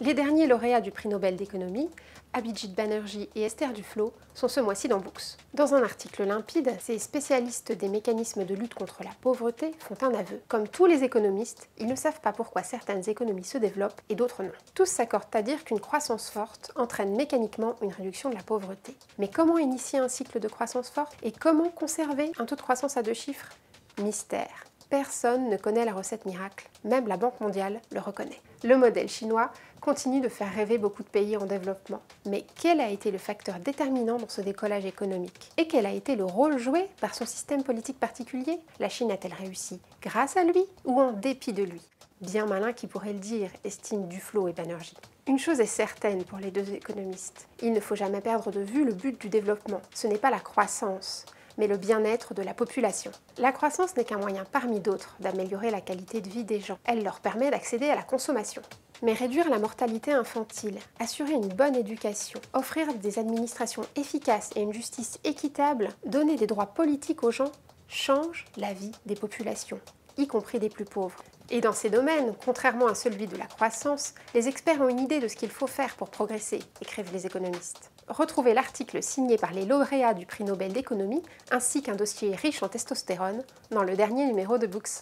Les derniers lauréats du prix Nobel d'économie, Abhijit Banerjee et Esther Duflo, sont ce mois-ci dans Books. Dans un article limpide, ces spécialistes des mécanismes de lutte contre la pauvreté font un aveu. Comme tous les économistes, ils ne savent pas pourquoi certaines économies se développent et d'autres non. Tous s'accordent à dire qu'une croissance forte entraîne mécaniquement une réduction de la pauvreté. Mais comment initier un cycle de croissance forte et comment conserver un taux de croissance à 2 chiffres? Mystère. Personne ne connaît la recette miracle, même la Banque mondiale le reconnaît. Le modèle chinois continue de faire rêver beaucoup de pays en développement. Mais quel a été le facteur déterminant dans ce décollage économique? Et quel a été le rôle joué par son système politique particulier? La Chine a-t-elle réussi grâce à lui ou en dépit de lui? Bien malin qui pourrait le dire, estiment Duflo et Banerjee. Une chose est certaine pour les deux économistes. Il ne faut jamais perdre de vue le but du développement. Ce n'est pas la croissance, mais le bien-être de la population. La croissance n'est qu'un moyen parmi d'autres d'améliorer la qualité de vie des gens. Elle leur permet d'accéder à la consommation. Mais réduire la mortalité infantile, assurer une bonne éducation, offrir des administrations efficaces et une justice équitable, donner des droits politiques aux gens, change la vie des populations, y compris des plus pauvres. Et dans ces domaines, contrairement à celui de la croissance, les experts ont une idée de ce qu'il faut faire pour progresser, écrivent les économistes. Retrouvez l'article signé par les lauréats du prix Nobel d'économie, ainsi qu'un dossier riche en testostérone, dans le dernier numéro de Books.